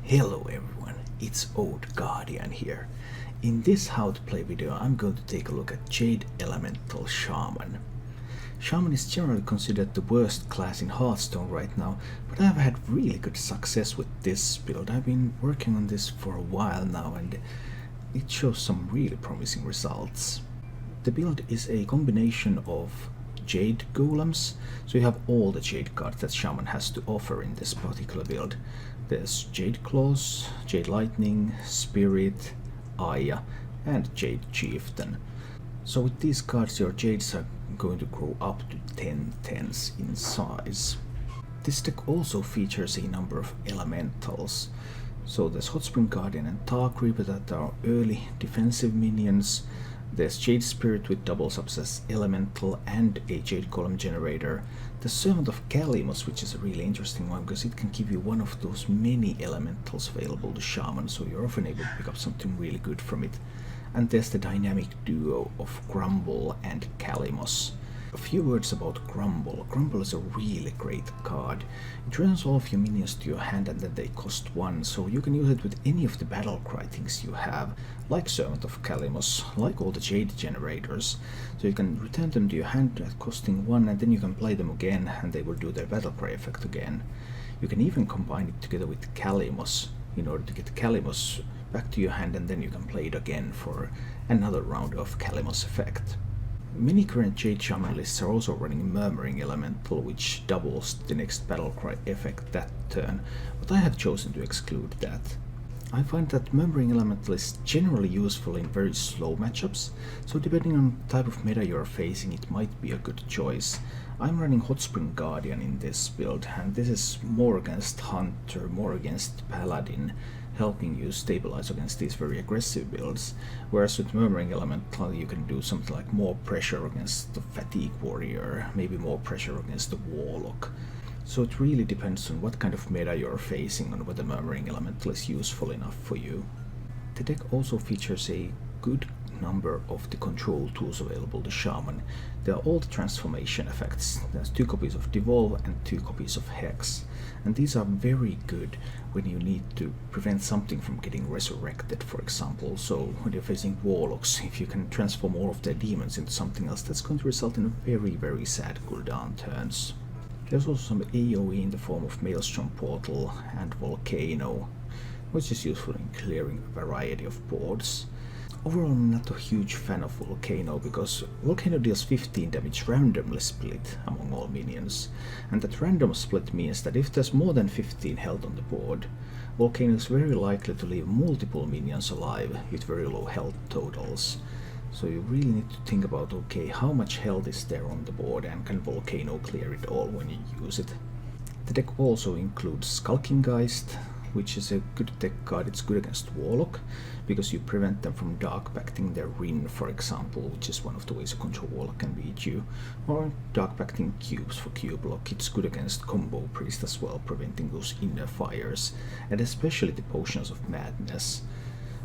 Hello everyone, it's Old Guardian here. In this how to play video I'm going to take a look at Jade Elemental Shaman. Shaman is generally considered the worst class in Hearthstone right now, but I've had really good success with this build. I've been working on this for a while now and it shows some really promising results. The build is a combination of Jade Golems, so you have all the Jade cards that Shaman has to offer in this particular build. There's Jade Claws, Jade Lightning, Spirit, Aya, and Jade Chieftain. So with these cards your Jades are going to grow up to 10/10s in size. This deck also features a number of elementals. So there's Hot Spring Guardian and Dark Reaper that are early defensive minions. There's Jade Spirit with doubles up as elemental and a Jade Column generator. The Servant of Kalimos, which is a really interesting one because it can give you one of those many elementals available to Shaman, so you're often able to pick up something really good from it. And there's the dynamic duo of Grumble and Kalimos. A few words about Grumble. Grumble is a really great card. It returns all of your minions to your hand and then they cost 1, so you can use it with any of the battle cry things you have, like Servant of Kalimos, like all the Jade generators. So you can return them to your hand at costing 1 and then you can play them again and they will do their battle cry effect again. You can even combine it together with Kalimos in order to get Kalimos back to your hand and then you can play it again for another round of Kalimos effect. Many current Jade Shaman lists are also running Murmuring Elemental, which doubles the next Battlecry effect that turn, but I have chosen to exclude that. I find that Murmuring Elemental is generally useful in very slow matchups, so depending on the type of meta you're facing it might be a good choice. I'm running Hot Spring Guardian in this build, and this is more against Hunter, more against Paladin, helping you stabilize against these very aggressive builds, whereas with Murmuring Elemental you can do something like more pressure against the Fatigue Warrior, maybe more pressure against the Warlock. So it really depends on what kind of meta you're facing and whether Murmuring Elemental is useful enough for you. The deck also features a good number of the control tools available to Shaman. There are all the transformation effects. There's 2 copies of Devolve and 2 copies of Hex. And these are very good when you need to prevent something from getting resurrected, for example. So when you're facing Warlocks, if you can transform all of their demons into something else, that's going to result in very sad cooldown turns. There's also some AoE in the form of Maelstrom Portal and Volcano, which is useful in clearing a variety of boards. Overall, I'm not a huge fan of Volcano because Volcano deals 15 damage randomly split among all minions, and that random split means that if there's more than 15 health on the board, Volcano is very likely to leave multiple minions alive with very low health totals. So you really need to think about, okay, how much health is there on the board and can Volcano clear it all when you use it. The deck also includes Skulking Geist, which is a good deck card. It's good against Warlock, because you prevent them from dark pacting their Rin, for example, which is one of the ways a Control Warlock can beat you, or dark pacting cubes for Cubelock. It's good against Combo Priest as well, preventing those inner fires, and especially the Potions of Madness,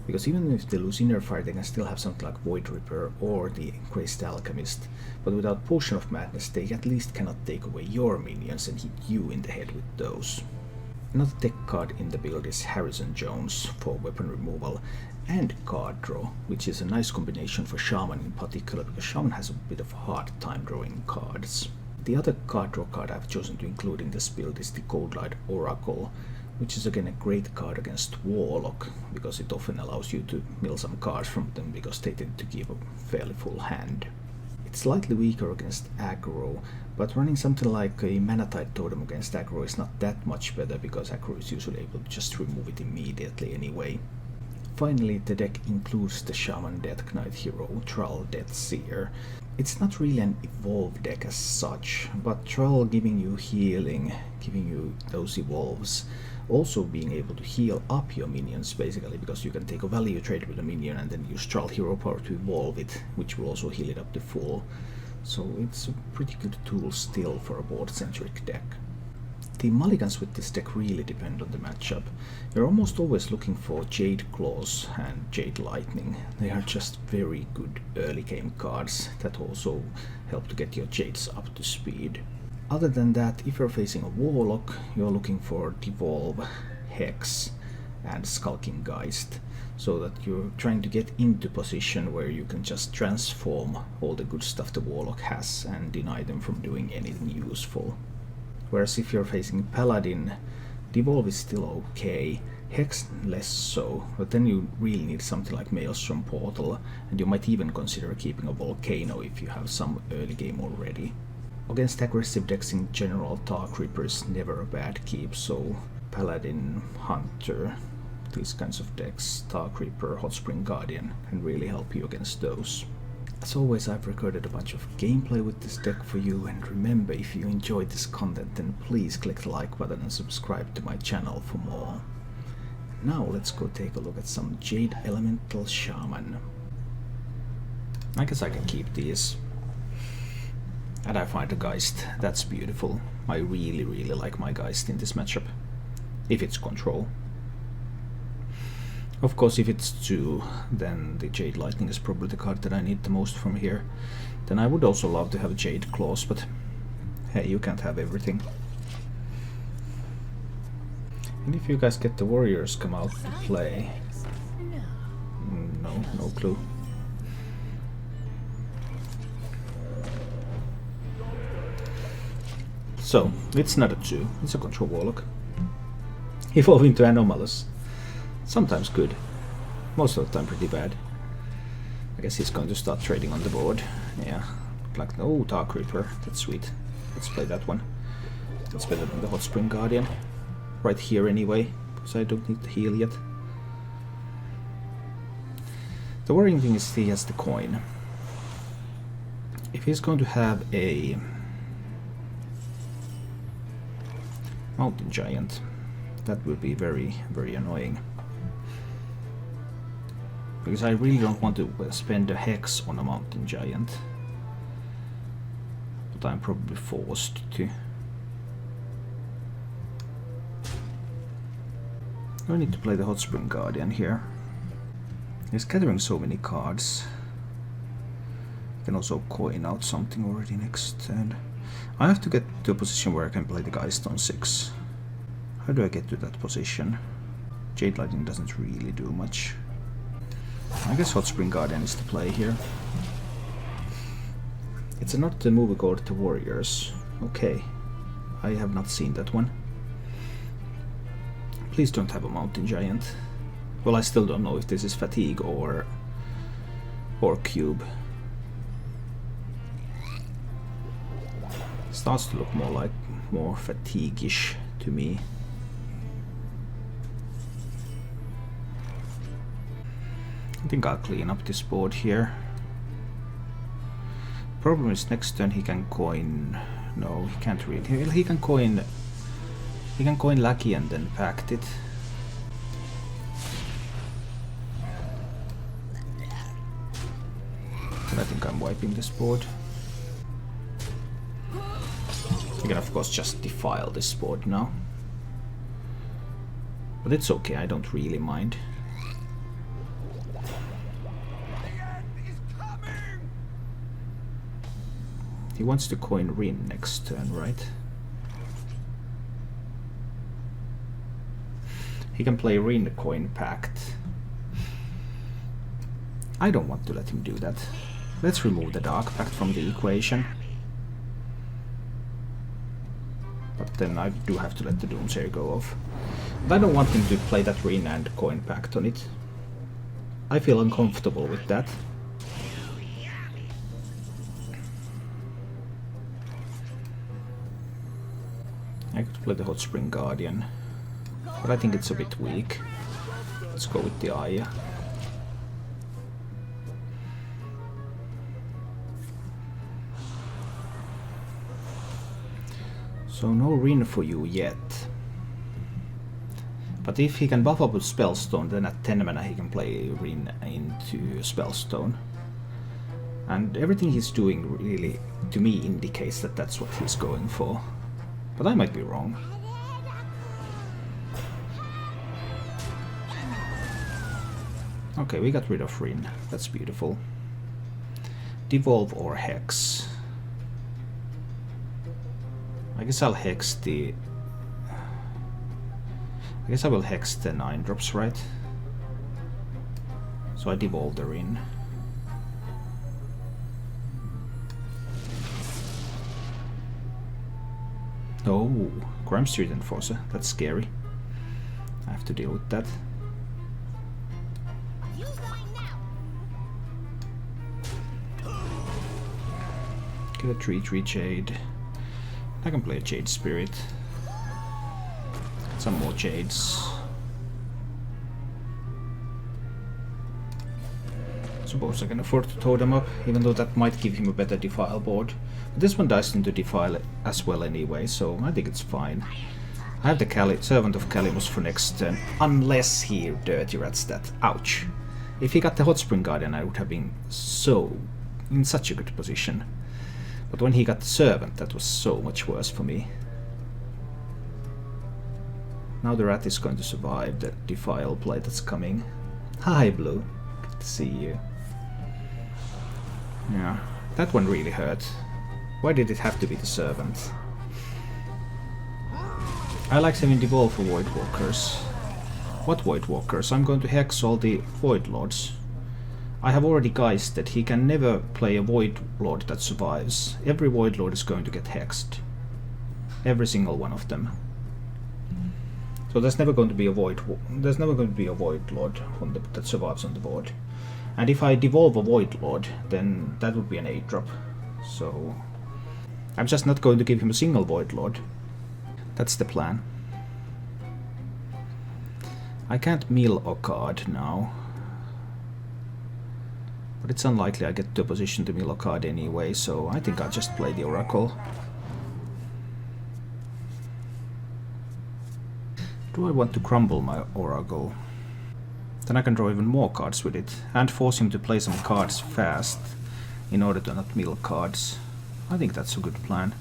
because even if they lose inner fire they can still have something like Void Ripper or the Crazed Alchemist, but without Potion of Madness they at least cannot take away your minions and hit you in the head with those. Another deck card in the build is Harrison Jones for weapon removal and card draw, which is a nice combination for Shaman in particular because Shaman has a bit of a hard time drawing cards. The other card draw card I've chosen to include in this build is the Coldlight Oracle, which is again a great card against Warlock because it often allows you to mill some cards from them because they tend to give a fairly full hand. It's slightly weaker against aggro, but running something like a Manatide Totem against aggro is not that much better because aggro is usually able to just remove it immediately anyway. Finally, the deck includes the Shaman Death Knight hero, Thrall Deathseer. It's not really an evolve deck as such, but Thrall giving you healing, giving you those evolves, also being able to heal up your minions basically, because you can take a value trade with a minion and then use Thrall hero power to evolve it, which will also heal it up to full. So it's a pretty good tool still for a board-centric deck. The mulligans with this deck really depend on the matchup. You're almost always looking for Jade Claws and Jade Lightning. They are just very good early game cards that also help to get your Jades up to speed. Other than that, if you're facing a Warlock, you're looking for Devolve, Hex, and Skulking Geist, so that you're trying to get into position where you can just transform all the good stuff the Warlock has and deny them from doing anything useful. Whereas if you're facing Paladin, Devolve is still okay, Hex less so, but then you really need something like Maelstrom Portal, and you might even consider keeping a Volcano if you have some early game already. Against aggressive decks in general, Dark Reaper is never a bad keep, so Paladin, Hunter, these kinds of decks, Dark Reaper, Hot Spring Guardian, can really help you against those. As always, I've recorded a bunch of gameplay with this deck for you, and remember, if you enjoyed this content, then please click the like button and subscribe to my channel for more. Now let's go take a look at some Jade Elemental Shaman. I guess I can keep these. And I find a Geist, that's beautiful. I really like my Geist in this matchup. If it's control. Of course, if it's 2, then the Jade Lightning is probably the card that I need the most from here. Then I would also love to have Jade Claws, but hey, you can't have everything. And if you guys get the Warriors come out to play... No clue. So, it's not a 2, it's a Control Warlock. Evolve into Anomalous. Sometimes good, most of the time pretty bad. I guess he's going to start trading on the board. Yeah, like, oh, Dark Reaper, that's sweet. Let's play that one. That's better than the Hot Spring Guardian. Right here anyway, because I don't need to heal yet. The worrying thing is he has the coin. If he's going to have a Mountain Giant, that will be very annoying. Because I really don't want to spend a Hex on a Mountain Giant. But I'm probably forced to. I need to play the Hot Spring Guardian here. He's gathering so many cards. I can also coin out something already next turn. I have to get to a position where I can play the Geist on 6. How do I get to that position? Jade Lightning doesn't really do much. I guess Hot Spring Guardian is the play here. It's not the movie called The Warriors. Okay, I have not seen that one. Please don't have a Mountain Giant. Well, I still don't know if this is Fatigue or Cube. Starts to look more fatigue-ish to me. I think I'll clean up this board here. Problem is next turn he can coin. No, he can't really. He can coin. He can coin Lucky and then pact it. And I think I'm wiping this board. You can of course just defile this board now. But it's okay, I don't really mind. He wants to coin Rin next turn, right? He can play Rin coin Pact. I don't want to let him do that. Let's remove the Dark Pact from the equation. But then I do have to let the Doomsayer go off. But I don't want him to play that Rin and coin Pact on it. I feel uncomfortable with that. I could play the Hot Spring Guardian, but I think it's a bit weak. Let's go with the Aya. So no Rin for you yet. But if he can buff up with Spellstone, then at 10 mana he can play Rin into Spellstone. And everything he's doing really, to me, indicates that that's what he's going for. But I might be wrong. Okay, we got rid of Rin. That's beautiful. Devolve or Hex. I guess I'll Hex the... I guess I will hex the 9 drops, right? So I devolve the Rin. Oh, Crime Street Enforcer. That's scary. I have to deal with that. Get a 3/3 Jade. I can play a Jade Spirit. Some more Jades. Suppose I can afford to totem up, even though that might give him a better Defile board. But this one dies into Defile as well anyway, so I think it's fine. I have the Servant of Kalimus for next turn, unless he Dirty Rats that. Ouch. If he got the Hot Spring Guardian, I would have been in such a good position. But when he got the Servant, that was so much worse for me. Now the Rat is going to survive the Defile play that's coming. Hi, Blue. Good to see you. Yeah, that one really hurt. Why did it have to be the Servant? I like having Devolve for Void Walkers. What Void Walkers? I'm going to hex all the Void Lords. I have already guessed that he can never play a Void Lord that survives. Every Void Lord is going to get hexed. Every single one of them. So there's never going to be a Void Lord that survives on the board. And if I devolve a Void Lord, then that would be an 8-drop. So I'm just not going to give him a single Void Lord. That's the plan. I can't mill a card now. But it's unlikely I get to a position to mill a card anyway, so I think I'll just play the Oracle. Do I want to crumble my Oracle? Then I can draw even more cards with it, and force him to play some cards fast, in order to not mill cards. I think that's a good plan.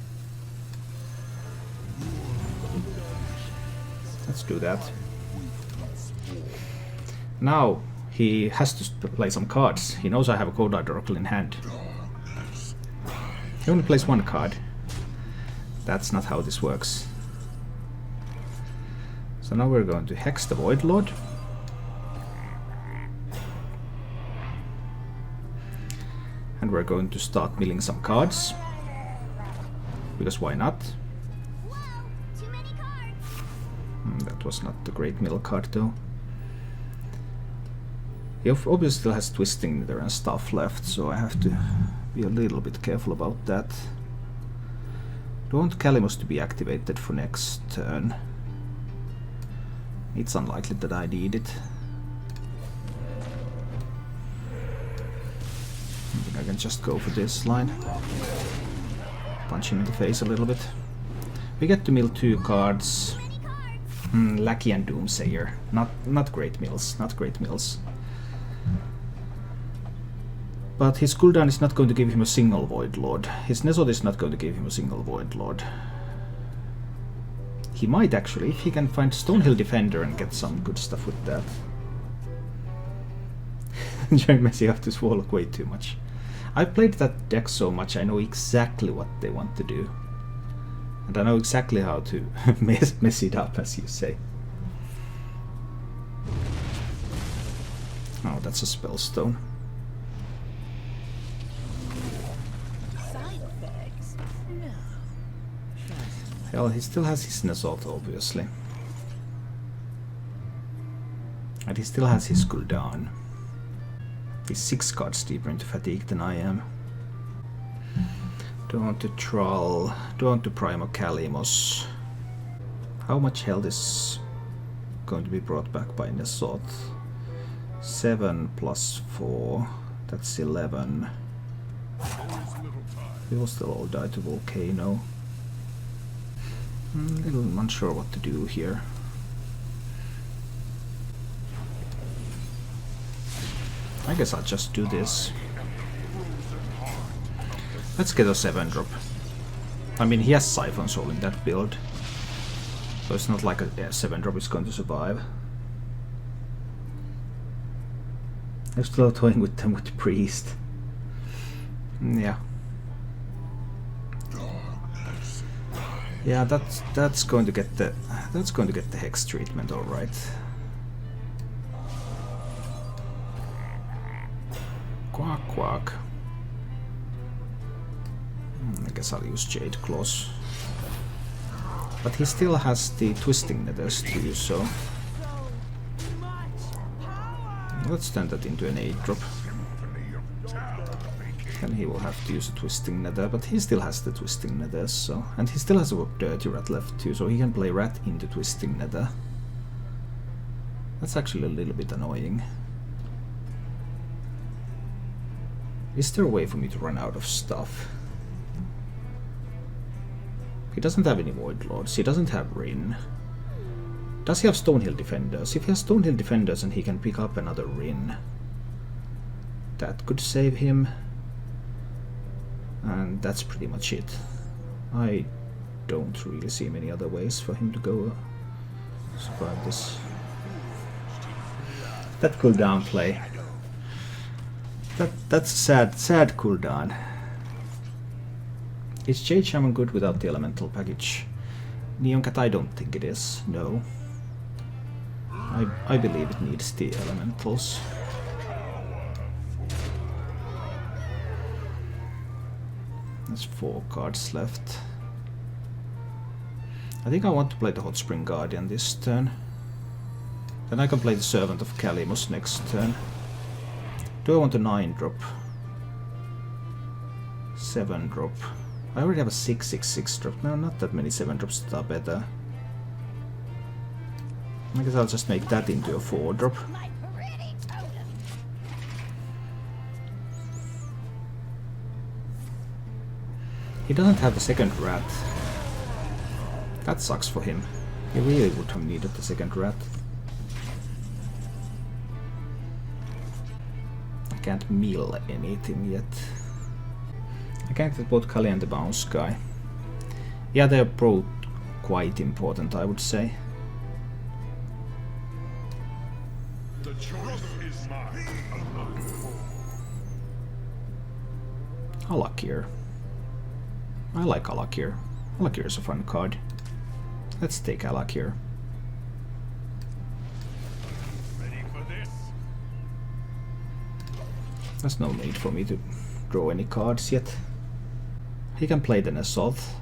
Let's do that. Now he has to play some cards. He knows I have a Cold-Eyed Oracle in hand. He only plays one card. That's not how this works. So now we're going to hex the Void Lord. And we're going to start milling some cards. Because why not? That was not the great mill card though. He obviously still has Twisting Nether and stuff left, so I have to be a little bit careful about that. Don't want Kalimus to be activated for next turn. It's unlikely that I need it. I think I can just go for this line. Punch him in the face a little bit. We get to mill 2 cards. Lackey and Doomsayer. Not great mills. Not great mills. But his cooldown is not going to give him a single Void Lord. His Nesod is not going to give him a single Void Lord. He might actually, if he can find Stonehill Defender and get some good stuff with that. Enjoying messing up this Warlock way too much. I've played that deck so much, I know exactly what they want to do. And I know exactly how to mess it up, as you say. Oh, that's a Spellstone. Well, he still has his Nesot, obviously. And he still has his cooldown. He's 6 cards deeper into fatigue than I am. Don't want to Troll. Don't want to Prime a Kalimus. How much health is going to be brought back by Nesot? 7 plus 4. That's 11. We will still all die to Volcano. I'm a little unsure what to do here. I guess I'll just do this. Let's get a 7-drop. I mean, he has Siphon Soul in that build. So it's not like a 7-drop is going to survive. I'm still toying with them with the Priest. Yeah, that's going to get the hex treatment, all right. Quack quack. I guess I'll use Jade Claws. But he still has the Twisting Nethers to use, so let's turn that into an 8-drop. Then he will have to use a Twisting Nether, but he still has the Twisting Nethers, so... And he still has a Dirty Rat left too, so he can play Rat into Twisting Nether. That's actually a little bit annoying. Is there a way for me to run out of stuff? He doesn't have any Void Lords, he doesn't have Rin. Does he have Stonehill Defenders? If he has Stonehill Defenders and he can pick up another Rin, that could save him. And that's pretty much it. I don't really see many other ways for him to go survive this. That cooldown play. That's sad cooldown. Is Jade Shaman good without the elemental package? Neon Cat, I don't think it is, no. I believe it needs the elementals. There's 4 cards left. I think I want to play the Hot Spring Guardian this turn. Then I can play the Servant of Kalimus next turn. Do I want a 9-drop? 7-drop. I already have a 6/6/6 drop. No, not that many 7-drops that are better. I guess I'll just make that into a 4-drop. He doesn't have the second rat. That sucks for him. He really would have needed the second rat. I can't mill anything yet. I can't get both Kali and the bounce guy. Yeah, they're both quite important, I would say. The choice is mine. Alakir. I like Alakir. Alakir is a fun card. Let's take Alakir. Ready for this? There's no need for me to draw any cards yet. He can play the Nesoth.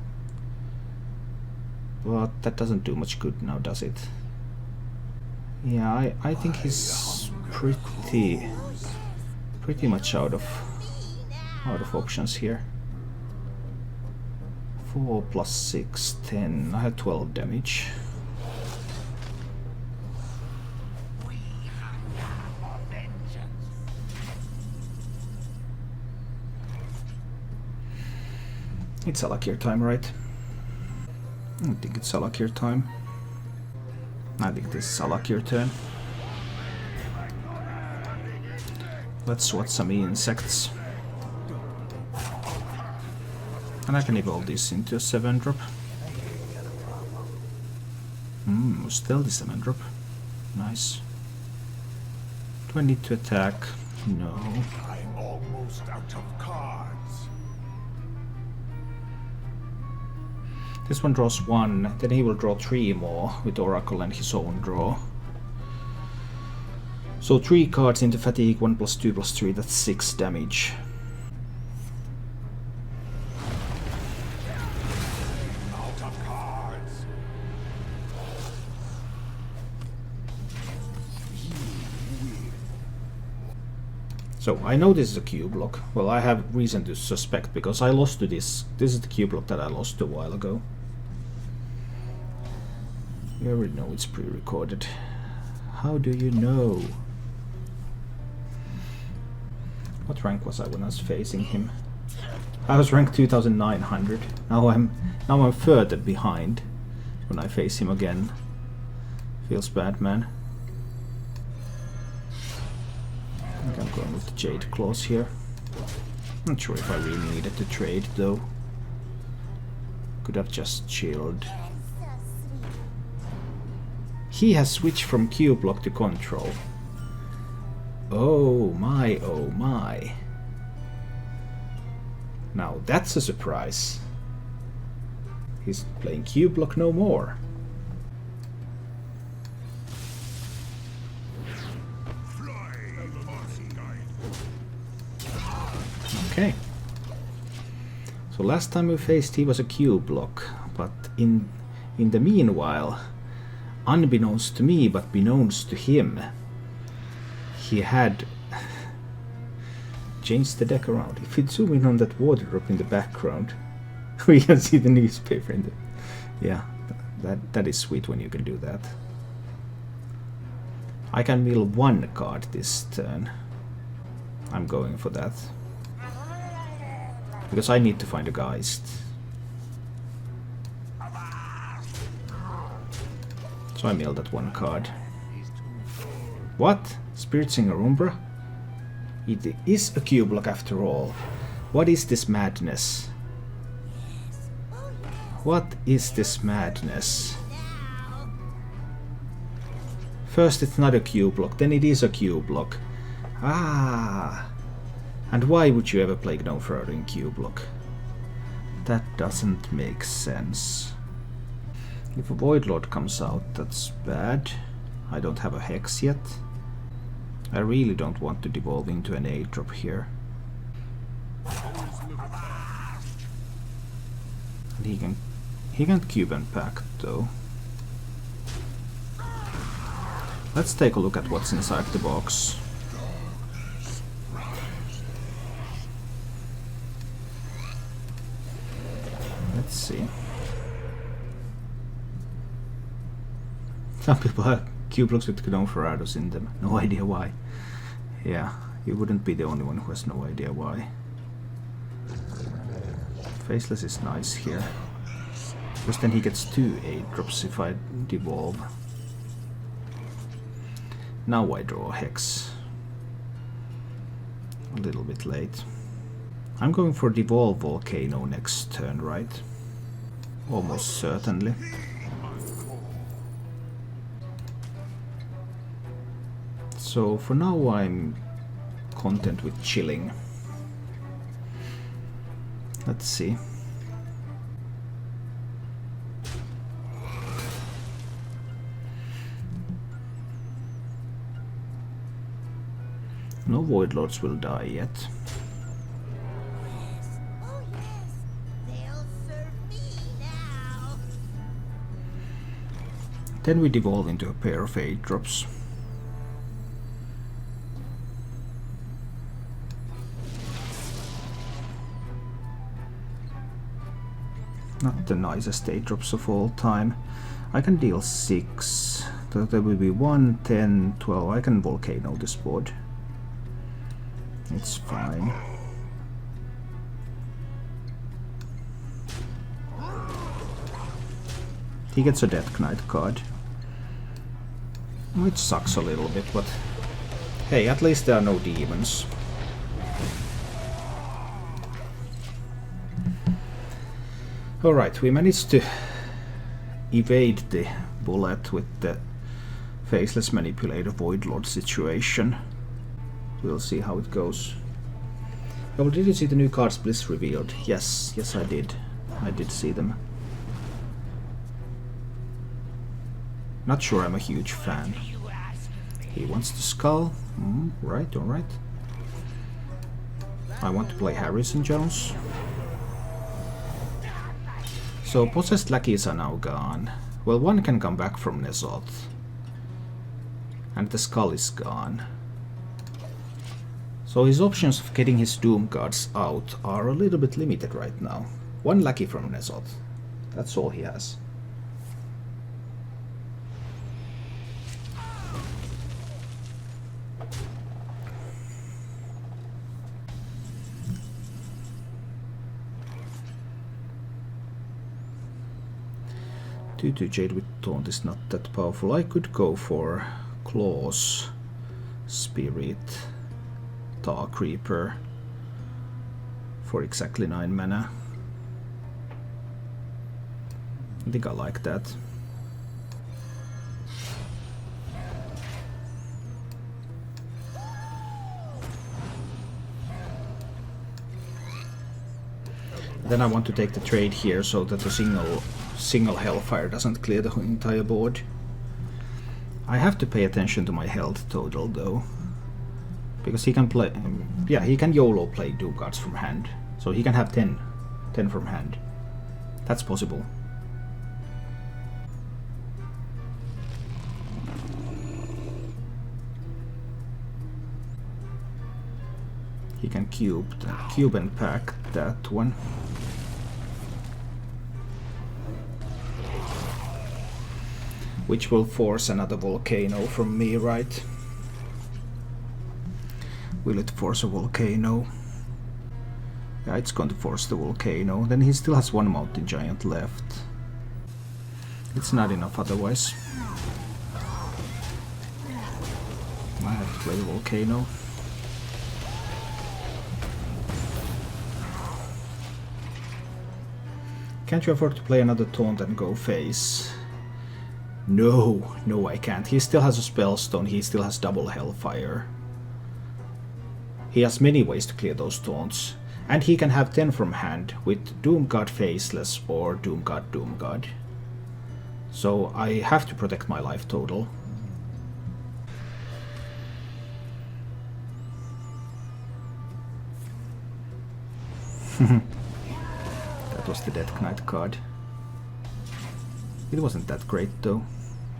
But that doesn't do much good now, does it? Yeah, I think he's pretty much out of options here. 4 plus 6, 10. I have 12 damage. It's Alakir time, right? I think it's Alakir time. I think this is Alakir turn. Let's swat some insects. And I can evolve this into a 7-drop. Still the 7-drop. Nice. Do I need to attack? No. I'm almost out of cards. This one draws 1, then he will draw 3 more with Oracle and his own draw. So 3 cards into fatigue, 1 plus 2 plus 3, that's 6 damage. Out of cards. So I know this is a Cubelock. Well, I have reason to suspect because I lost to this. This is the Cubelock that I lost a while ago. You already know it's pre-recorded. How do you know? What rank was I when I was facing him? I was rank 2900. Now I'm further behind when I face him again. Feels bad, man. I think I'm going with the Jade Claws here. Not sure if I really needed to trade though. Could have just chilled. He has switched from Cubelock to Control. Oh my, oh my. Now that's a surprise. He's playing Cubelock no more. Okay. So last time we faced he was a Cubelock, but in the meanwhile, unbeknownst to me but beknownst to him, he had changed the deck around. If you zoom in on that water drop in the background, we can see the newspaper in the... Yeah, that is sweet when you can do that. I can mill one card this turn. I'm going for that. Because I need to find a Geist. So I mill that one card. What? Spirit Singer Umbra? It is a Cubelock after all. What is this madness? What is this madness? First it's not a Cubelock, then it is a Cubelock. Ah! And why would you ever play Gnome Further in Cubelock? That doesn't make sense. If a Void Lord comes out, that's bad. I don't have a Hex yet. I really don't want to devolve into an 8-drop here. And he can cube and pack though. Let's take a look at what's inside the box. Let's see. Some people have Cubelocks with Gnome Ferrados in them. No idea why. Yeah, you wouldn't be the only one who has no idea why. Faceless is nice here. Because then he gets 2 8-drops if I devolve. Now I draw a Hex. A little bit late. I'm going for Devolve Volcano next turn, right? Almost certainly. So for now I'm content with chilling. Let's see. No Void Lords will die yet. Then we devolve into a pair of 8-drops. Not the nicest 8-drops of all time. I can deal 6. So there will be 1, 10, 12. I can Volcano this board. It's fine. He gets a Death Knight card. Which sucks a little bit, but hey, at least there are no demons. Alright, we managed to evade the bullet with the Faceless Manipulator Void Lord situation. We'll see how it goes. Oh, did you see the new cards Bliss revealed? Yes, I did. I did see them. Not sure I'm a huge fan. He wants to skull. Right, alright. I want to play Harrison Jones. So possessed lackeys are now gone. Well, one can come back from Nezoth. And the skull is gone. So his options of getting his Doom cards out are a little bit limited right now. One lackey from Nezoth. That's all he has. Tutu Jade with Taunt is not that powerful. I could go for Claws, Spirit, Tar Creeper for exactly 9 mana. I think I like that. Then I want to take the trade here so that the single Hellfire doesn't clear the entire board. I have to pay attention to my health total though, because he can play, yeah, he can YOLO play Doom Guards from hand, so he can have 10 from hand. That's possible. He can cube and pack that one. Which will force another volcano from me, right? Will it force a volcano? Yeah, it's going to force the volcano. Then he still has one mountain giant left. It's not enough otherwise. I have to play the volcano. Can't you afford to play another taunt and go face? No, I can't. He still has a spellstone, he still has double Hellfire. He has many ways to clear those taunts. And he can have 10 from hand with Doomguard Faceless or Doomguard. So I have to protect my life total. That was the Death Knight card. It wasn't that great though.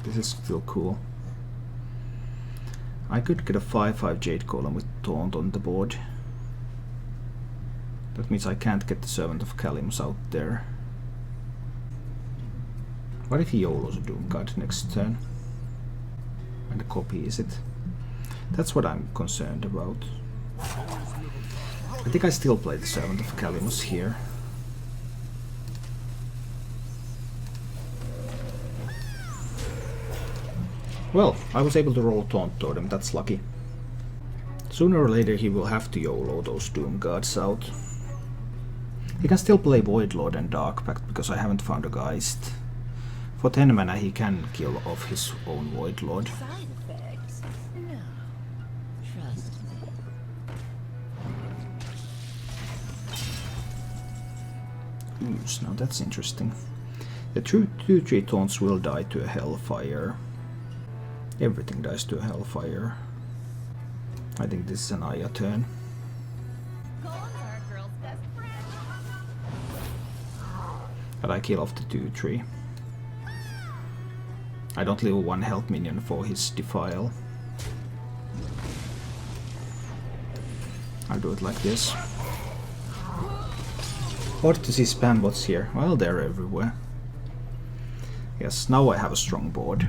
This is still cool. I could get a 5/5 Jade Golem with Taunt on the board. That means I can't get the Servant of Kalimus out there. What if he YOLOs a Doomguard next turn? And copies it? That's what I'm concerned about. I think I still play the Servant of Kalimus here. Well, I was able to roll Taunt Totem, that's lucky. Sooner or later he will have to YOLO those Doomguards out. He can still play Voidlord and Dark Pact because I haven't found a Geist. For 10 mana he can kill off his own Voidlord. Side effects? No. Trust me. Ooze, now that's interesting. The 2/3 taunts will die to a Hellfire. Everything dies to a Hellfire. I think this is an Aya turn. But I kill off the 2/3. I don't leave one health minion for his Defile. I'll do it like this. What to see spam bots here? Well, they're everywhere. Yes, now I have a strong board.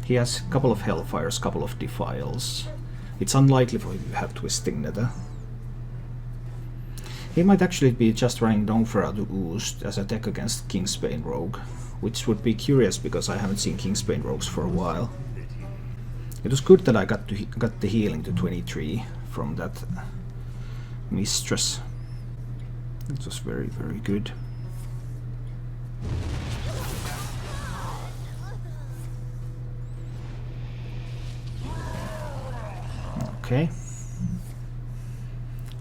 He has a couple of Hellfires, couple of Defiles. It's unlikely for him to have Twisting Nether. He might actually be just running Dawnfera Ooze as a deck against Kingsbane Rogue, which would be curious because I haven't seen Kingsbane Rogues for a while. It was good that I got the healing to 23 from that Mistress. It was very, very good. Okay.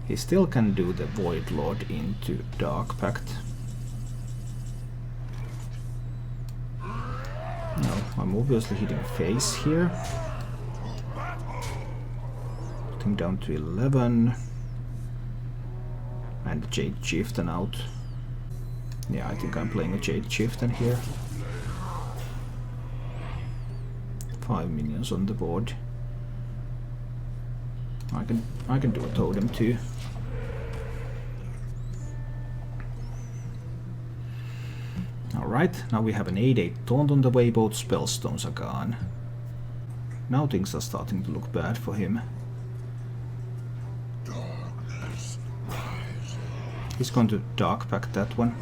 He still can do the Voidlord into Dark Pact. No, I'm obviously hitting face here. Put him down to 11. And the Jade Chieftain out. Yeah, I think I'm playing a Jade Chieftain here. 5 minions on the board. I can do a totem too. Alright, now we have an 8/8 taunt on the way, both spellstones are gone. Now things are starting to look bad for him. He's going to Dark Pact that one.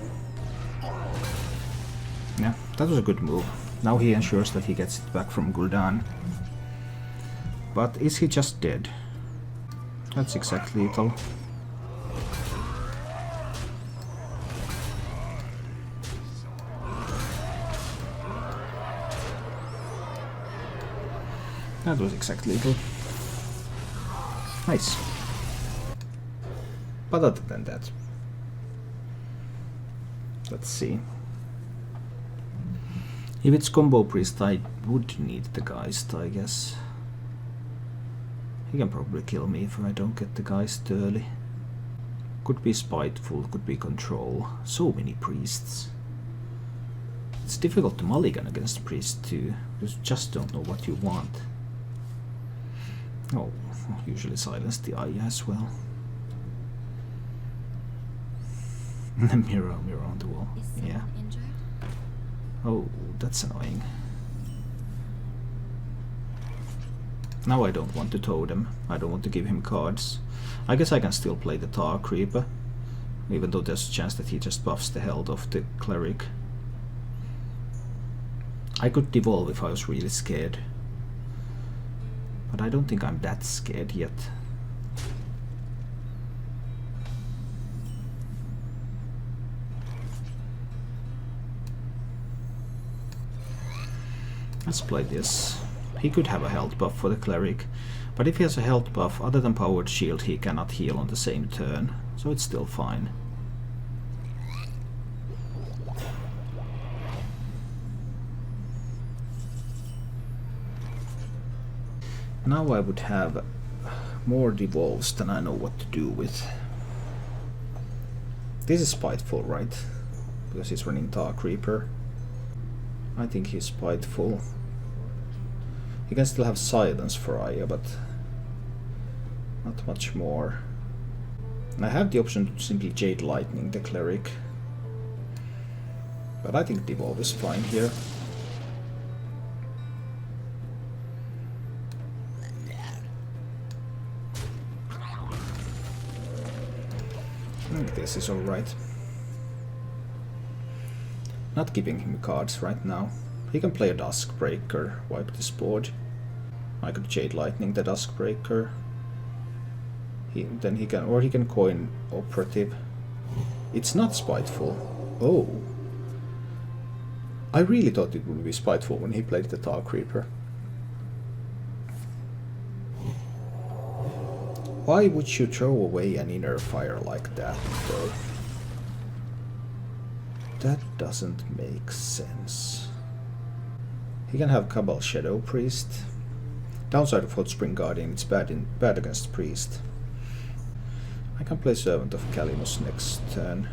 Yeah, that was a good move. Now he ensures that he gets it back from Gul'dan. But is he just dead? That's exactly lethal. That was exactly lethal. Nice. But other than that, Let's see. If it's combo priest, I would need the Geist, I guess. He can probably kill me if I don't get the Geist early. Could be Spiteful, could be Control. So many priests. It's difficult to mulligan against priest too. You just don't know what you want. Oh, usually silence the eye as well. Mirror on the wall. Yeah. Injured? Oh, that's annoying. Now I don't want to totem. I don't want to give him cards. I guess I can still play the Tar Creeper, even though there's a chance that he just buffs the health of the cleric. I could devolve if I was really scared, but I don't think I'm that scared yet. Let's play this. He could have a health buff for the cleric, but if he has a health buff other than powered shield, he cannot heal on the same turn, so it's still fine. Now I would have more devolves than I know what to do with. This is Spiteful, right? Because he's running Tar Creeper. I think he's Spiteful. He can still have Silence for Aya, but not much more. And I have the option to simply Jade Lightning the cleric, but I think Devolve is fine here. This is alright. Not giving him cards right now. He can play a Duskbreaker, wipe this board. I could Jade Lightning the Duskbreaker. He can coin Operative. It's not Spiteful. Oh. I really thought it would be Spiteful when he played the Tar Creeper. Why would you throw away an Inner Fire like that, though? That doesn't make sense. He can have Cabal Shadow Priest. Downside of Hot Spring Guardian, it's bad against Priest. I can play Servant of Kalinos next turn.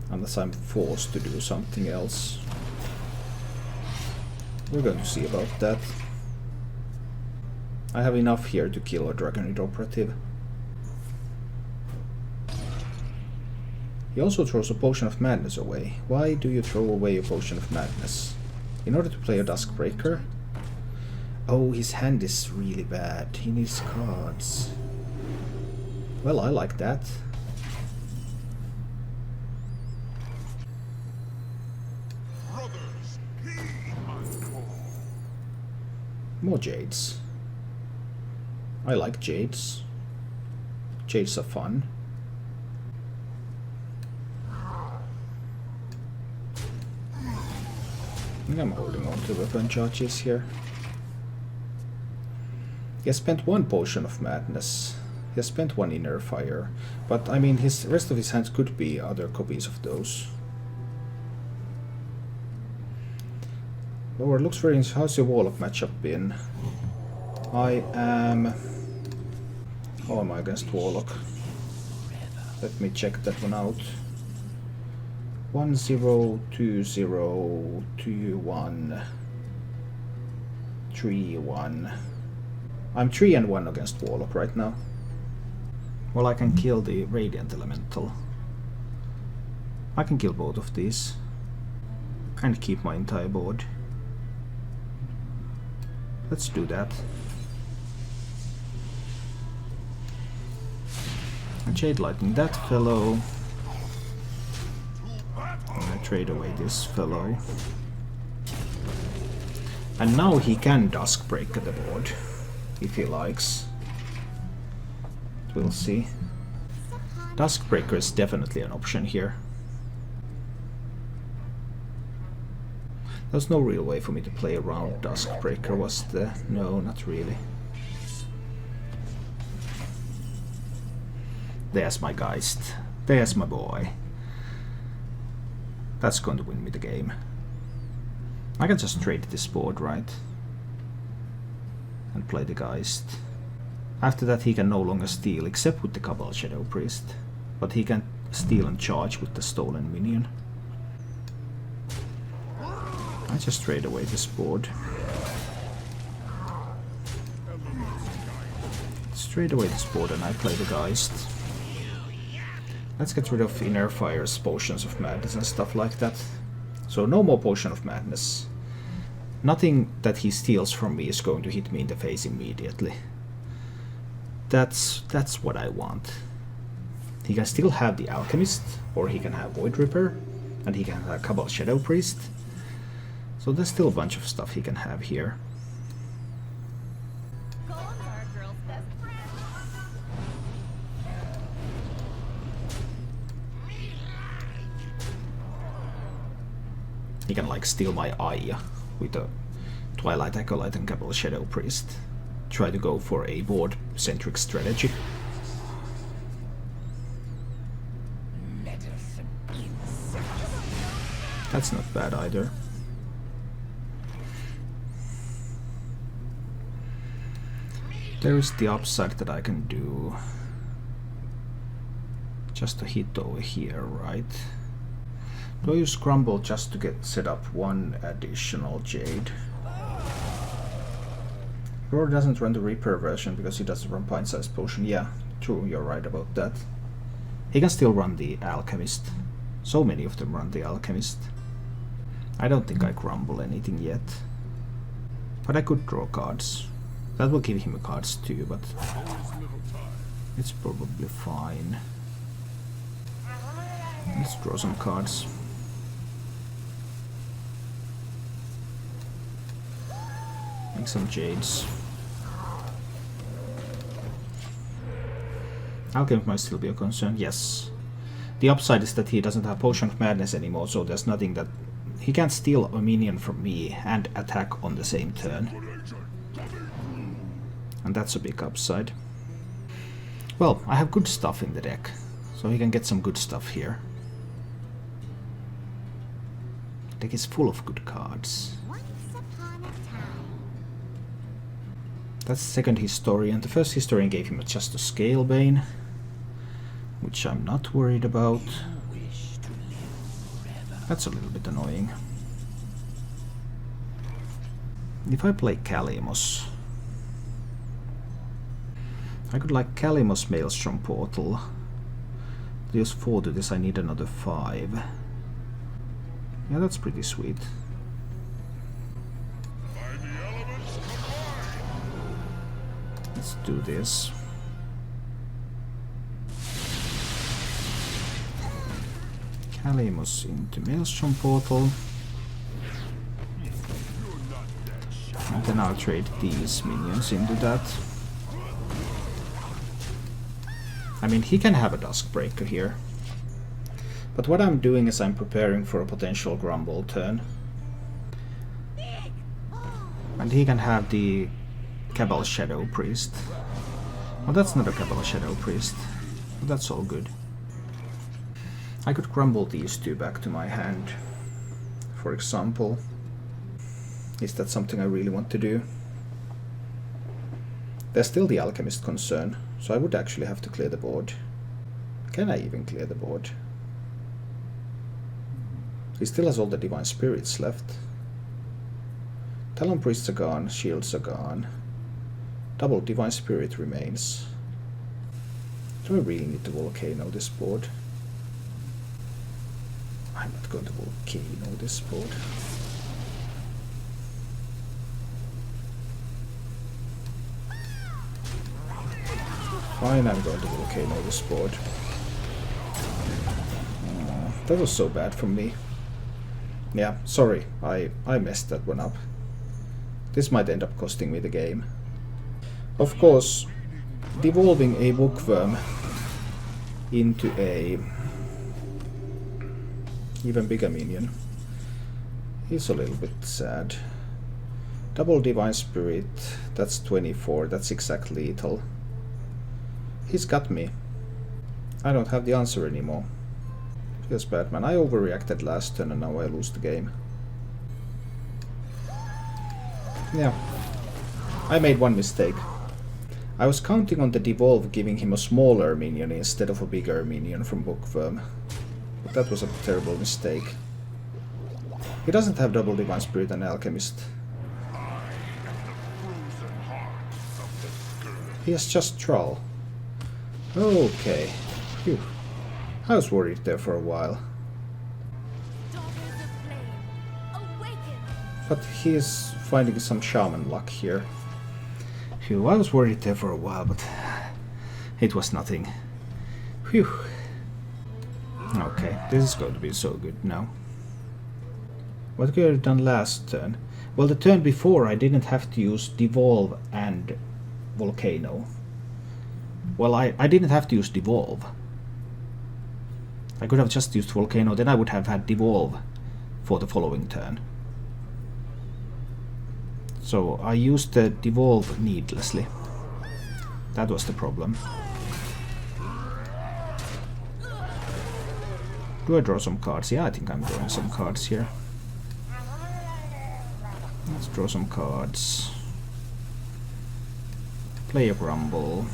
Unless I'm forced to do something else. We're going to see about that. I have enough here to kill a Dragonid Operative. He also throws a Potion of Madness away. Why do you throw away a Potion of Madness? In order to play a Duskbreaker? Oh, his hand is really bad. He needs cards. Well, I like that. Brothers, heed my call. More Jades. I like Jades. Jades are fun. I think I'm holding on to weapon charges here. He has spent one Potion of Madness. He has spent one Inner Fire. But I mean, his rest of his hands could be other copies of those. Lower looks very interesting. How's your Warlock matchup been? I am... How am I against Warlock? Let me check that one out. 1 0 2 0 2 1 3 1. I'm 3 and 1 against Warlock right now. Well, I can kill the Radiant Elemental. I can kill both of these and keep my entire board. Let's do that. I Jade Lightning that fellow. I'm gonna trade away this fellow. And now he can Duskbreak the board, if he likes. We'll see. Duskbreaker is definitely an option here. There's no real way for me to play around Duskbreaker, was there? No, not really. There's my Geist. There's my boy. That's going to win me the game. I can just trade this board, right? And play the Geist. After that he can no longer steal, except with the Cabal Shadow Priest. But he can steal and charge with the stolen minion. I just trade away this board. Trade away this board and I play the Geist. Let's get rid of Inner Fire's Potions of Madness and stuff like that. So no more Potion of Madness. Nothing that he steals from me is going to hit me in the face immediately. That's what I want. He can still have the Alchemist, or he can have Void Ripper, and he can have Cabal Shadow Priest. So there's still a bunch of stuff he can have here. He can like steal my eye with a Twilight Acolyte and Cabal Shadow Priest. Try to go for a board-centric strategy. That's not bad either. There is the upside that I can do. Just a hit over here, right? Do I use Crumble just to get set up one additional Jade? Roar doesn't run the Reaper version because he doesn't run Pint-Sized Potion. Yeah, true, you're right about that. He can still run the Alchemist. So many of them run the Alchemist. I don't think I crumble anything yet. But I could draw cards. That will give him cards too, but it's probably fine. Let's draw some cards. Make some Jades. Alchemy might still be a concern, yes. The upside is that he doesn't have Potion of Madness anymore, so there's nothing that... He can't steal a minion from me and attack on the same turn. And that's a big upside. Well, I have good stuff in the deck, so he can get some good stuff here. The deck is full of good cards. That's the second Historian. The first Historian gave him just a Scalebane, which I'm not worried about. That's a little bit annoying. If I play Kalimos, I could like Kalimos Maelstrom Portal. To use 4 to this I need another 5. Yeah, that's pretty sweet. Let's do this. Kalimos into Maelstrom Portal. And then I'll trade these minions into that. I mean, he can have a Duskbreaker here. But what I'm doing is I'm preparing for a potential Grumble turn. And he can have the Cabal Shadow Priest. Well, that's not a Cabal Shadow Priest. But that's all good. I could crumble these two back to my hand, for example. Is that something I really want to do? There's still the Alchemist concern, so I would actually have to clear the board. Can I even clear the board? He still has all the Divine Spirits left. Talon Priests are gone, Shields are gone. Double Divine Spirit remains. Do I really need to Volcano this board? I'm not going to Volcano this board. Fine, I'm going to Volcano this board. That was so bad from me. Yeah, sorry, I messed that one up. This might end up costing me the game. Of course, devolving a Bookworm into a even bigger minion is a little bit sad. Double Divine Spirit, that's 24, that's exactly lethal. He's got me. I don't have the answer anymore. Feels bad, man. I overreacted last turn and now I lose the game. Yeah. I made one mistake. I was counting on the Devolve giving him a smaller minion instead of a bigger minion from Bookworm. But that was a terrible mistake. He doesn't have double Divine Spirit and Alchemist. He has just Troll. Okay. Phew. I was worried there for a while. But he is finding some shaman luck here. Phew, I was worried there for a while, but it was nothing. Phew. Okay, this is going to be so good now. What could I have done last turn? Well, the turn before I didn't have to use Devolve and Volcano. Well, I didn't have to use Devolve. I could have just used Volcano, then I would have had Devolve for the following turn. So I used the Devolve needlessly. That was the problem. Do I draw some cards? Yeah, I think I'm drawing some cards here. Let's draw some cards. Play a Grumble.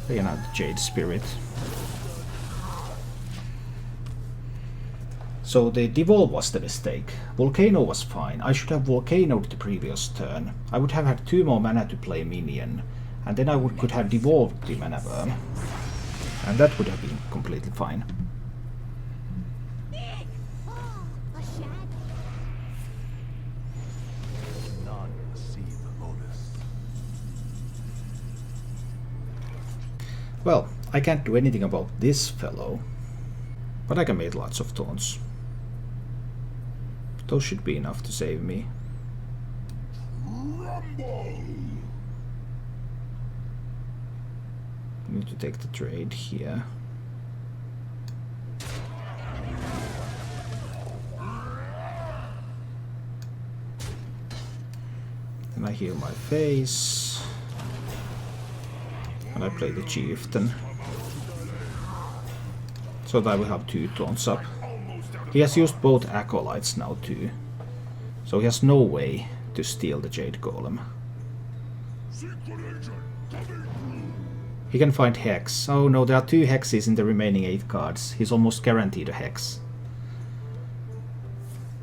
Play another Jade Spirit. So the Devolve was the mistake. Volcano was fine. I should have Volcanoed the previous turn. I would have had 2 more mana to play minion. And then I could have devolved the Mana Worm. And that would have been completely fine. Well, I can't do anything about this fellow. But I can make lots of taunts. Those should be enough to save me. Need to take the trade here. Then I heal my face. And I play the Chieftain. So that I will have 2 taunts up. He has used both Acolytes now too. So he has no way to steal the Jade Golem. He can find Hex. Oh no, there are 2 Hexes in the remaining 8 cards. He's almost guaranteed a Hex.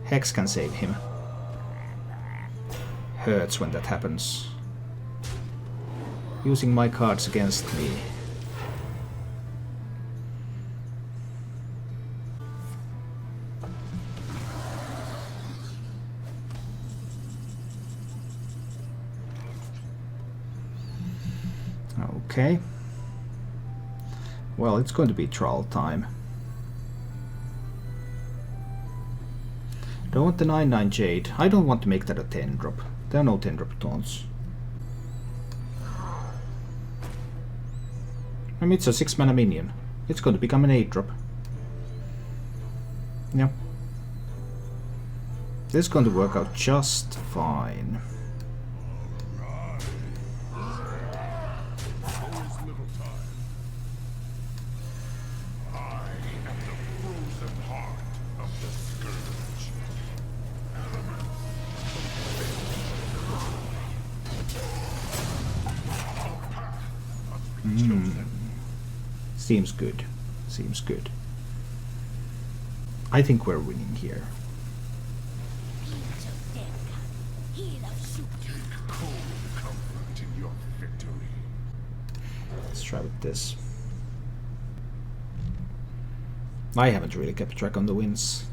Hex can save him. Hurts when that happens. Using my cards against me. Okay. Well, it's going to be trial time. Don't want the 9/9 Jade. I don't want to make that a 10-drop. There are no 10-drop taunts. I mean, it's a 6-mana minion. It's going to become an 8-drop. Yeah. This is going to work out just fine. Seems good. Seems good. I think we're winning here. Let's try with this. I haven't really kept track on the wins.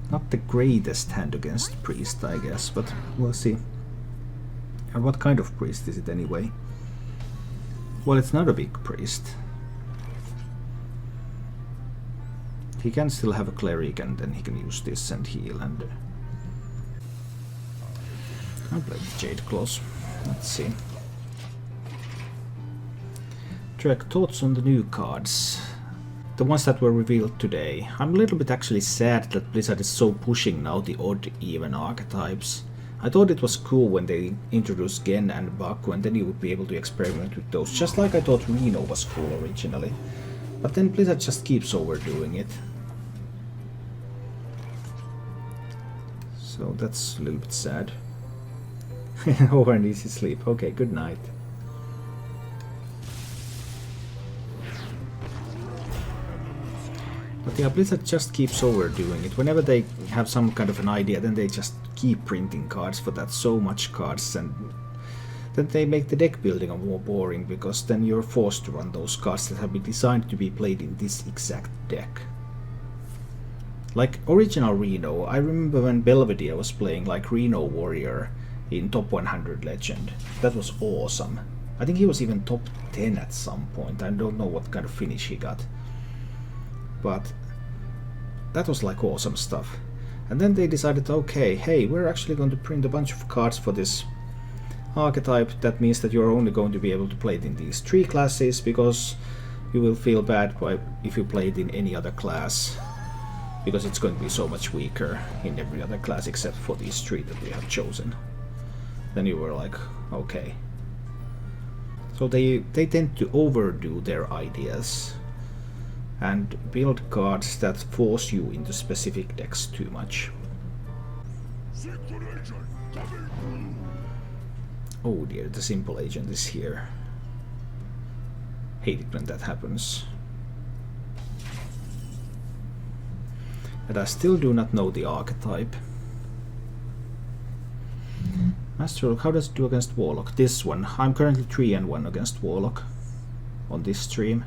Not the greatest hand against Priest, I guess, but we'll see. And what kind of Priest is it anyway? Well, it's not a big Priest. He can still have a Cleric and then he can use this and heal and... I'll play the Jade Claws. Let's see. Trek, thoughts on the new cards? the ones that were revealed today. I'm a little bit actually sad that Blizzard is so pushing now the odd even archetypes. I thought it was cool when they introduced Gen and Baku, and then you would be able to experiment with those, just like I thought Reno was cool originally. But then Blizzard just keeps overdoing it. So that's a little bit sad. Over an easy sleep. Okay, good night. But yeah, Blizzard just keeps overdoing it. Whenever they have some kind of an idea, then they just keep printing cards for that, so much cards, and then they make the deck building more boring, because then you're forced to run those cards that have been designed to be played in this exact deck. Like original Reno, I remember when Belvedere was playing like Reno Warrior in Top 100 Legend. That was awesome. I think he was even top 10 at some point. I don't know what kind of finish he got. But that was like awesome stuff. And then they decided, okay, hey, we're actually going to print a bunch of cards for this archetype. That means that you're only going to be able to play it in these 3 classes, because you will feel bad if you play it in any other class, because it's going to be so much weaker in every other class except for these 3 that we have chosen. Then you were like, okay. So they tend to overdo their ideas and build cards that force you into specific decks too much. Oh dear, the simple agent is here. Hate it when that happens. And I still do not know the archetype. Master Warlock, how does it do against Warlock? This one. I'm currently 3-1 against Warlock on this stream.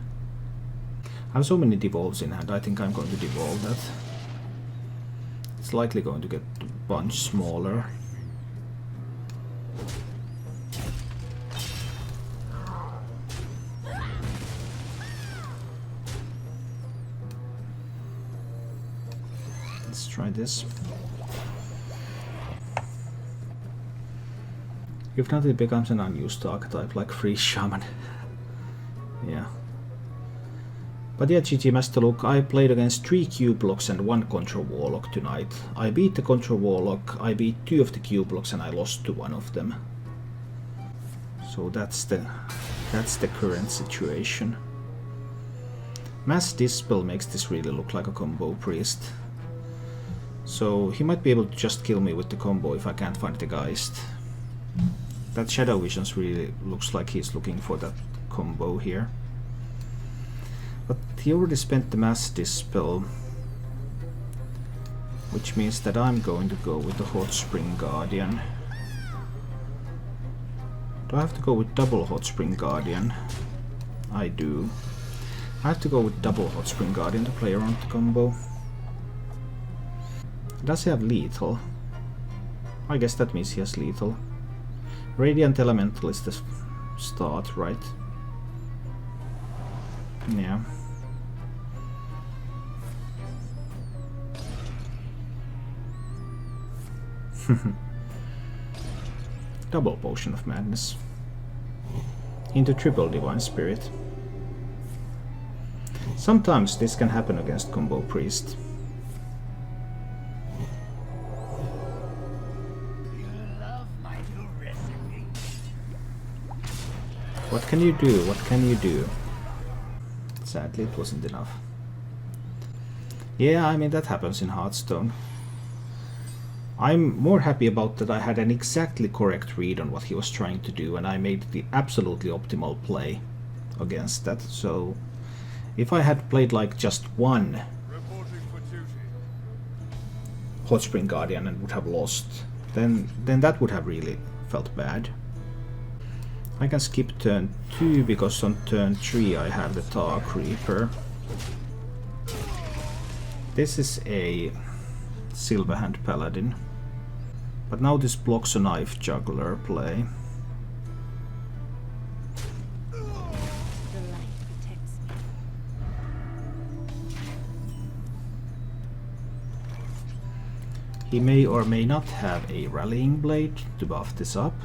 I have so many devolves in hand, I think I'm going to devolve that. It's likely going to get a bunch smaller. Let's try this. If not, it becomes an unused archetype like Free Shaman. Yeah. But yeah, GG Master Luke, I played against 3 Cubelocks and 1 Control Warlock tonight. I beat the Control Warlock, I beat 2 of the Cubelocks, and I lost to 1 of them. So that's the current situation. Mass Dispel makes this really look like a combo priest. So he might be able to just kill me with the combo if I can't find the Geist. That Shadow Visions really looks like he's looking for that combo here. But he already spent the Mass Dispel, which means that I'm going to go with the Hot Spring Guardian. Do I have to go with double Hot Spring Guardian? I do. I have to go with double Hot Spring Guardian to play around the combo. Does he have lethal? I guess that means he has lethal. Radiant Elemental is the start, right? Yeah. Double Potion of Madness. Into triple Divine Spirit. Sometimes this can happen against combo priest. What can you do? What can you do? Sadly, it wasn't enough. Yeah, I mean, that happens in Hearthstone. I'm more happy about that I had an exactly correct read on what he was trying to do, and I made the absolutely optimal play against that. So, if I had played like just one Hot Spring Guardian and would have lost, then that would have really felt bad. I can skip turn 2 because on turn 3 I have the Tar Creeper. This is a Silver Hand Paladin. But now this blocks a Knife Juggler play. The light protects me. He may or may not have a Rallying Blade to buff this up.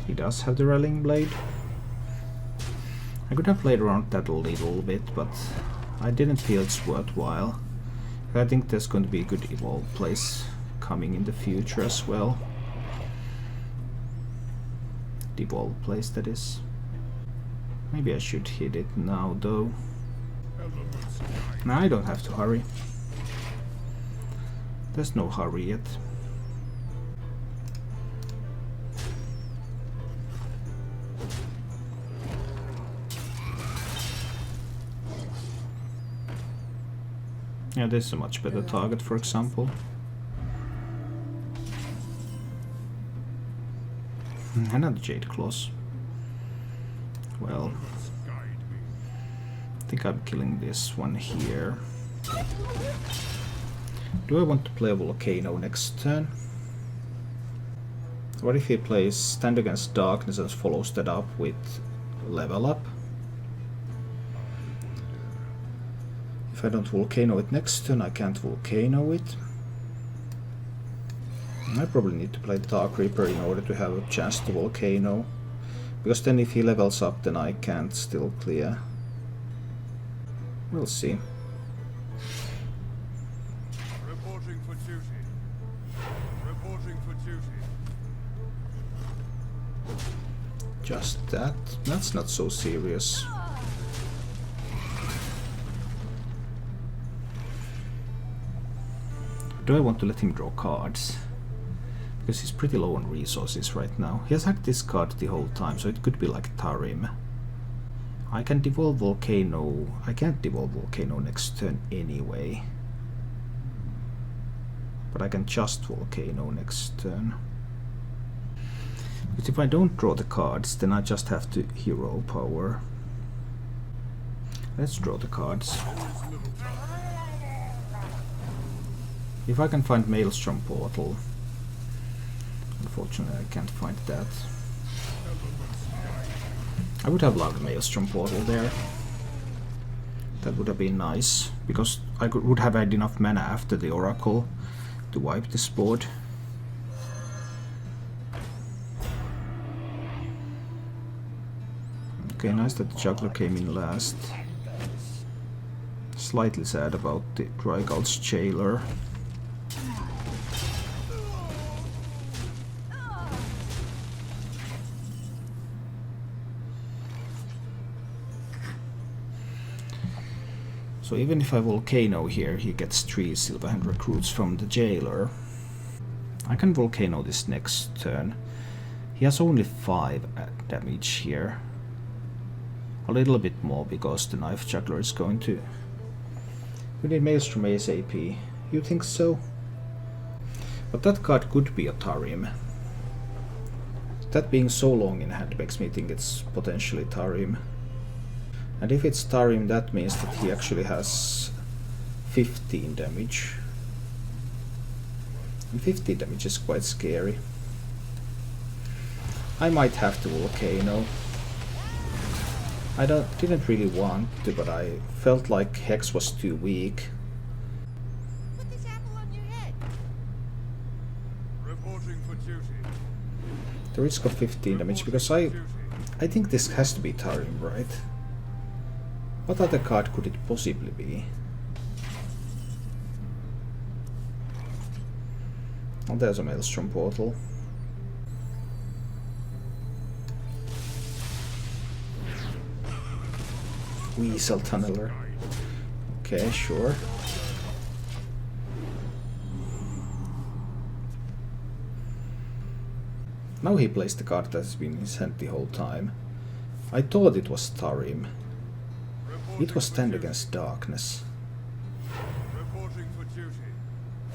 He does have the Rallying Blade. I could have played around that a little bit, but I didn't feel it's worthwhile. I think there's going to be a good evolve place coming in the future as well. The evolve place, that is. Maybe I should hit it now though. No, I don't have to hurry. There's no hurry yet. Yeah, this is a much better target, for example. Another Jade Claws. Well, I think I'm killing this one here. Do I want to play a Volcano next turn? What if he plays Stand Against Darkness and follows that up with Level Up? If I don't Volcano it next turn, I can't Volcano it. I probably need to play Dark Reaper in order to have a chance to Volcano. Because then if he levels up, then I can't still clear. We'll see. Reporting for duty. Reporting for duty. Just that? That's not so serious. Do I want to let him draw cards? Because he's pretty low on resources right now. He has had this card the whole time, so it could be like Tarim. I can devolve Volcano. I can't devolve Volcano next turn anyway. But I can just Volcano next turn. Because if I don't draw the cards, then I just have to hero power. Let's draw the cards. If I can find Maelstrom Portal. Unfortunately, I can't find that. I would have loved Maelstrom Portal there. That would have been nice, because I would have had enough mana after the Oracle to wipe this board. Okay, nice that the Juggler came in last. Slightly sad about the Drygal's Jailer. So even if I Volcano here, he gets 3 Silver Hand recruits from the Jailer. I can Volcano this next turn. He has only 5 damage here. A little bit more because the Knife Juggler is going to... We need Maelstrom ASAP. You think so? But that card could be a Tarim. That being so long in hand makes me think it's potentially Tarim. And if it's Tarim, that means that he actually has 15 damage. And 15 damage is quite scary. I might have to Volcano. I didn't really want to, but I felt like Hex was too weak. Put this apple on your head. Reporting for duty. The risk of 15 damage, because I think this has to be Tarim, right? What other card could it possibly be? Oh, there's a Maelstrom Portal. Weasel Tunneler. Okay, sure. Now he plays the card that's been in his hand the whole time. I thought it was Tarim. It was Stand Against Darkness. Reporting for duty.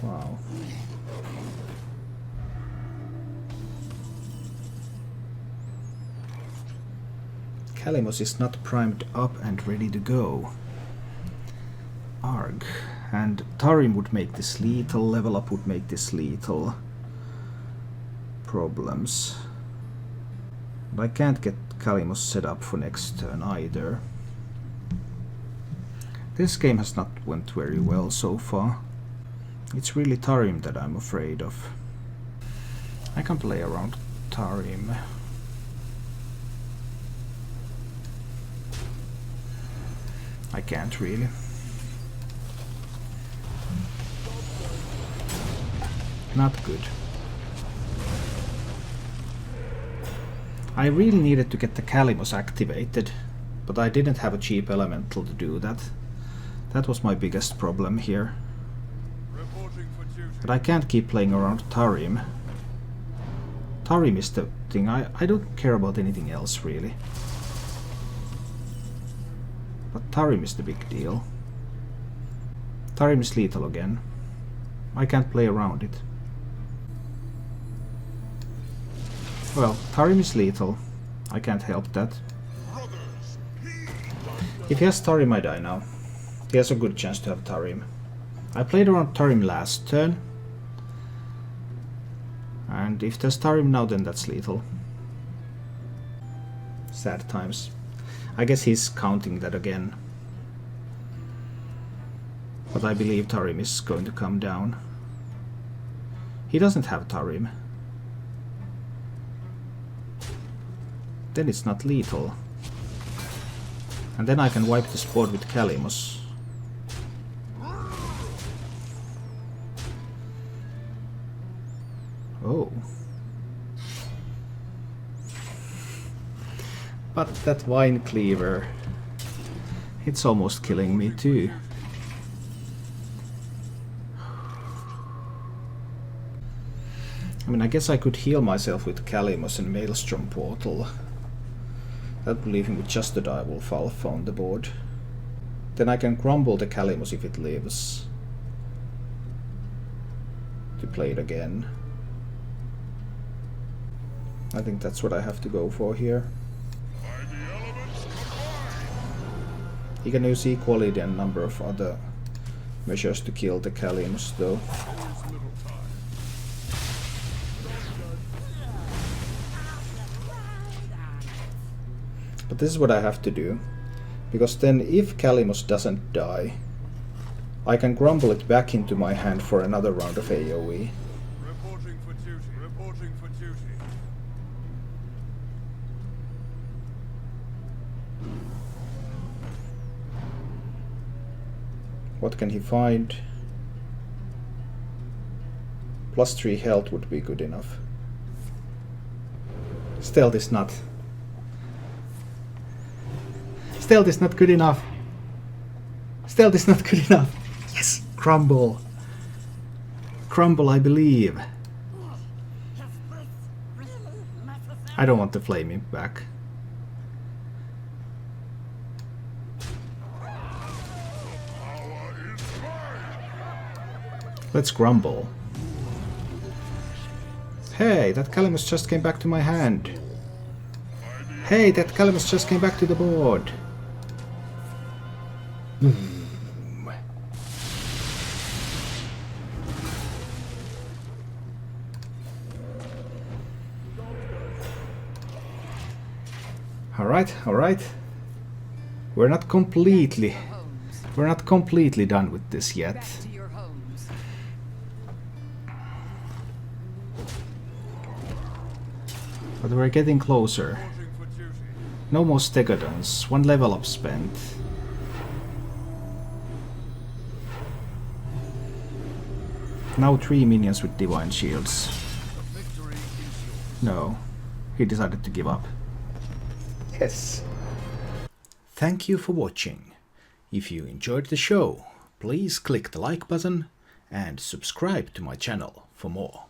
Wow. Kalimos is not primed up and ready to go. Arg. And Tarim would make this lethal, level up would make this lethal. Problems. But I can't get Kalimos set up for next turn either. This game has not went very well so far. It's really Tarim that I'm afraid of. I can play around Tarim. I can't really. Not good. I really needed to get the Kalimos activated, but I didn't have a cheap elemental to do that. That was my biggest problem here. Reporting for duty. But I can't keep playing around Tarim. Tarim is the thing. I don't care about anything else really. But Tarim is the big deal. Tarim is lethal again. I can't play around it. Well, Tarim is lethal. I can't help that. If he has Tarim, I die now. He has a good chance to have Tarim. I played around Tarim last turn. And if there's Tarim now, then that's lethal. Sad times. I guess he's counting that again. But I believe Tarim is going to come down. He doesn't have Tarim. Then it's not lethal. And then I can wipe this board with Kalimos. Oh. But that Vine Cleaver, it's almost killing me too. I mean, I guess I could heal myself with Kalimos and Maelstrom Portal. That would leave him with just the Direwolf Alpha on the board. Then I can grumble the Kalimos if it lives. To play it again. I think that's what I have to go for here. He can use equality and a number of other measures to kill the Kalimos though. But this is what I have to do, because then if Kalimos doesn't die, I can grumble it back into my hand for another round of AoE. Reporting for duty. Reporting for duty. What can he find? +3 health would be good enough. Stealth is not. Stealth is not good enough. Stealth is not good enough. Yes! Crumble. Crumble, I believe. I don't want to flame him back. Let's grumble. Hey, that Kalimos just came back to my hand. Hey, that Kalimos just came back to the board. All right. We're not completely done with this yet. But we're getting closer. No more Stegodons. 1 level up spent. Now 3 minions with Divine Shields. No, he decided to give up. Yes. Thank you for watching. If you enjoyed the show, please click the like button and subscribe to my channel for more.